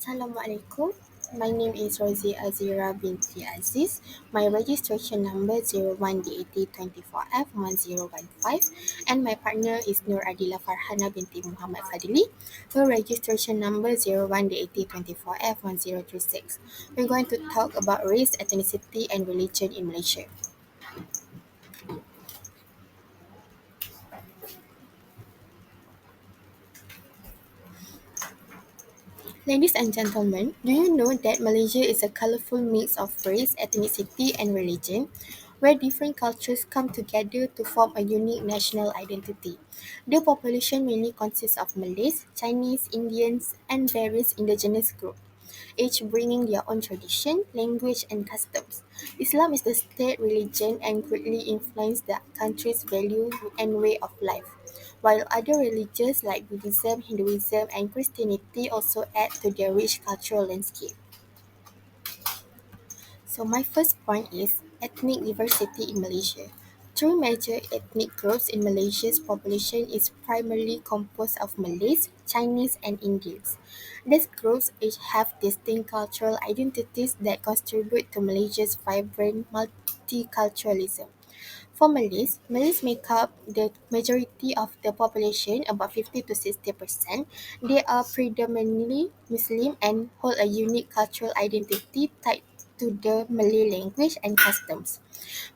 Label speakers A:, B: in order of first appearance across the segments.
A: Assalamualaikum. My name is Rosie Azira binti Aziz. My registration number 01DAT24F1015 and my partner is Nur Adila Farhana binti Muhammad Fadili. Her registration number 01DAT24F1036. We're going to talk about race, ethnicity and religion in Malaysia. Ladies and gentlemen, do you know that Malaysia is a colorful mix of race, ethnicity, and religion, where different cultures come together to form a unique national identity? The population mainly consists of Malays, Chinese, Indians, and various indigenous groups, each bringing their own tradition, language, and customs. Islam is the state religion and greatly influenced the country's value and way of life, while other religions like Buddhism, Hinduism, and Christianity also add to their rich cultural landscape. So my first point is ethnic diversity in Malaysia. Three major ethnic groups in Malaysia's population is primarily composed of Malays, Chinese, and Indians. These groups each have distinct cultural identities that contribute to Malaysia's vibrant multiculturalism. For Malays, Malays make up the majority of the population, about 50 to 60%. They are predominantly Muslim and hold a unique cultural identity tied to the Malay language and customs.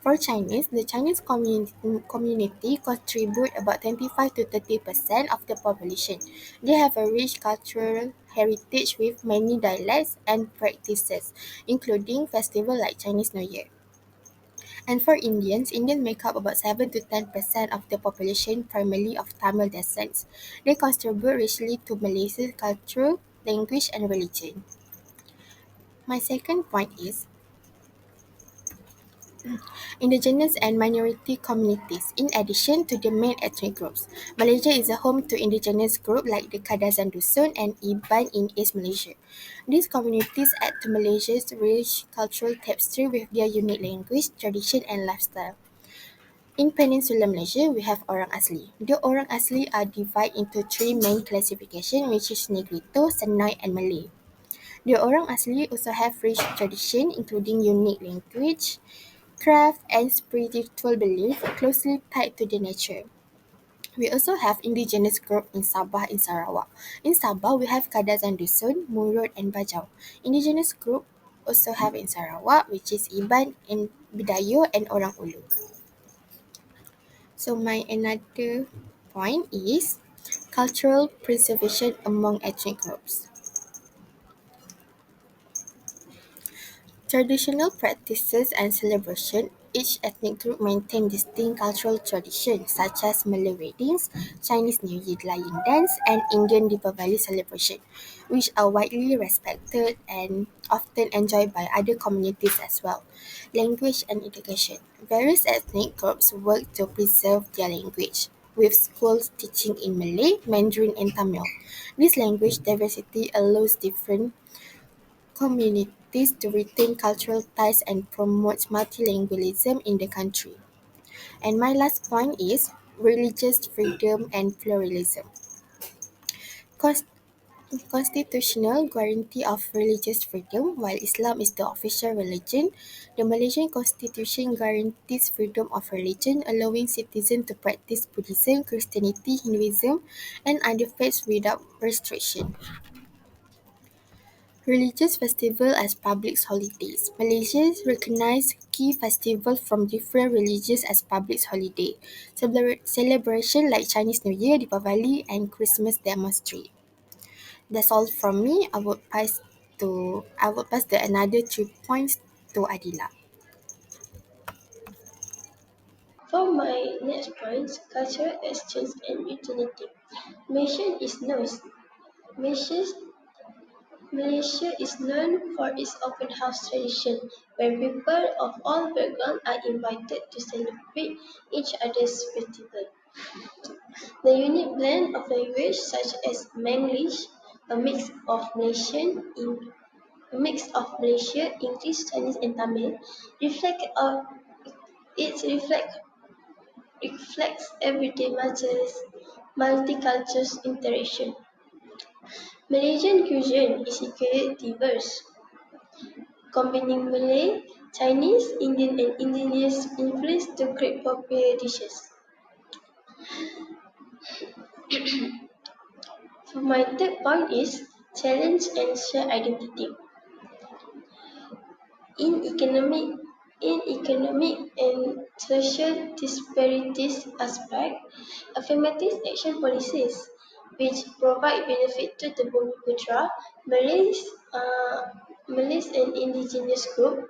A: For Chinese, the Chinese community contribute about 25 to 30% of the population. They have a rich cultural heritage with many dialects and practices, including festivals like Chinese New Year. And for Indians, Indians make up about 7 to 10% of the population, primarily of Tamil descent. They contribute richly to Malaysia's culture, language, and religion. My second point is indigenous and minority communities. In addition to the main ethnic groups, Malaysia is a home to indigenous groups like the Kadazan Dusun and Iban in East Malaysia. These communities add to Malaysia's rich cultural tapestry with their unique language, tradition, and lifestyle. In Peninsular Malaysia, we have orang asli. The orang asli are divided into three main classifications, which is Negrito, Senai, and Malay. The orang asli also have rich tradition, including unique language, craft, and spiritual belief closely tied to the nature. We also have indigenous group in Sabah and Sarawak. In Sabah, we have Kadazan Dusun, Murut, and Bajau. Indigenous group also have in Sarawak, which is Iban and Bidayo and Orang Ulu. So my another point is cultural preservation among ethnic groups. Traditional practices and celebration. Each ethnic group maintain distinct cultural traditions such as Malay weddings, Chinese New Year lion dance, and Indian Deepavali celebration, which are widely respected and often enjoyed by other communities as well. Language and education. Various ethnic groups work to preserve their language, with schools teaching in Malay, Mandarin, and Tamil. This language diversity allows different communities to retain cultural ties and promote multilingualism in the country. And my last point is religious freedom and pluralism. Cons- Constitutional guarantee of religious freedom. While Islam is the official religion, the Malaysian constitution guarantees freedom of religion, allowing citizens to practice Buddhism, Christianity, Hinduism, and other faiths without restriction. Religious festivals as public holidays. Malaysia recognizes key festivals from different religions as public holiday. Celebration like Chinese New Year, Deepavali, and Christmas demonstrate. That's all from me. I would pass the another 3 points to Adila.
B: For my next point, cultural exchange and utility. Malaysia is known Malaysia's Malaysia is known for its open house tradition, where people of all backgrounds are invited to celebrate each other's festival. The unique blend of language such as Manglish, a mix of a mix of Malaysia, English, Chinese, and Tamil, reflect of it reflects everyday multicultural interaction. Malaysian cuisine is equally diverse, combining Malay, Chinese, Indian, and indigenous influence to create popular dishes. So my third point is challenge and share identity. In economic and social disparities aspect, affirmative action policies which provide benefit to the Bumiputra, Malays and indigenous group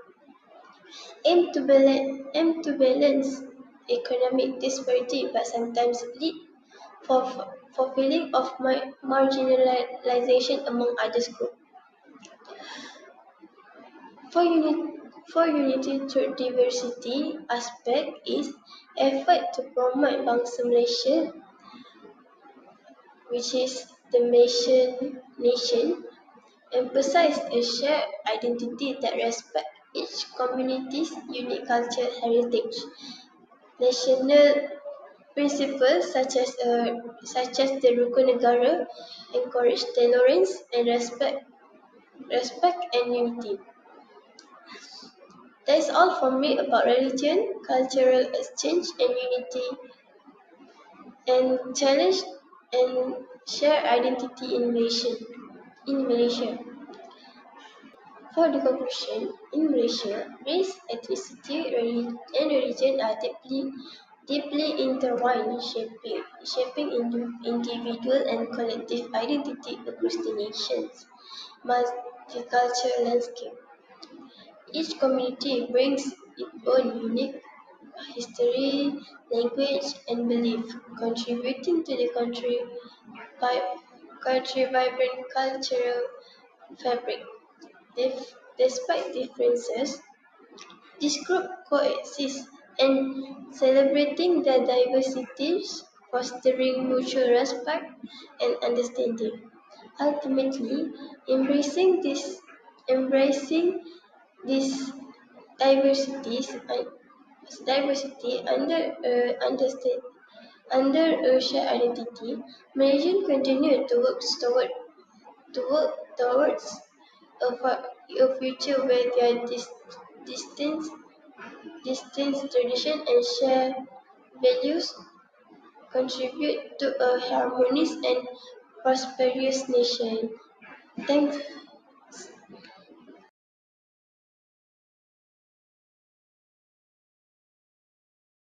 B: aim to balance economic disparity but sometimes lead for feeling of marginalization among others groups. For unity through diversity aspect is effort to promote bangsa Malaysia, which is the nation, emphasize a shared identity that respect each community's unique cultural heritage. National principles such as the Rukun Negara encourage tolerance and respect and unity. That is all from me about religion, cultural exchange, and unity, and challenge and share identity In Malaysia. For the conclusion, in Malaysia, race, ethnicity, and religion are deeply intertwined, shaping individual and collective identity across the nation's multicultural landscape. Each community brings its own unique history, language, and belief, contributing to the country vibrant cultural fabric. Despite differences, this group coexists and celebrating their diversities, fostering mutual respect and understanding. Ultimately, embracing these diversities diversity under a shared identity, Malaysians continue to work towards a future where their distinct, distinct tradition and shared values contribute to a harmonious and prosperous nation. Thanks.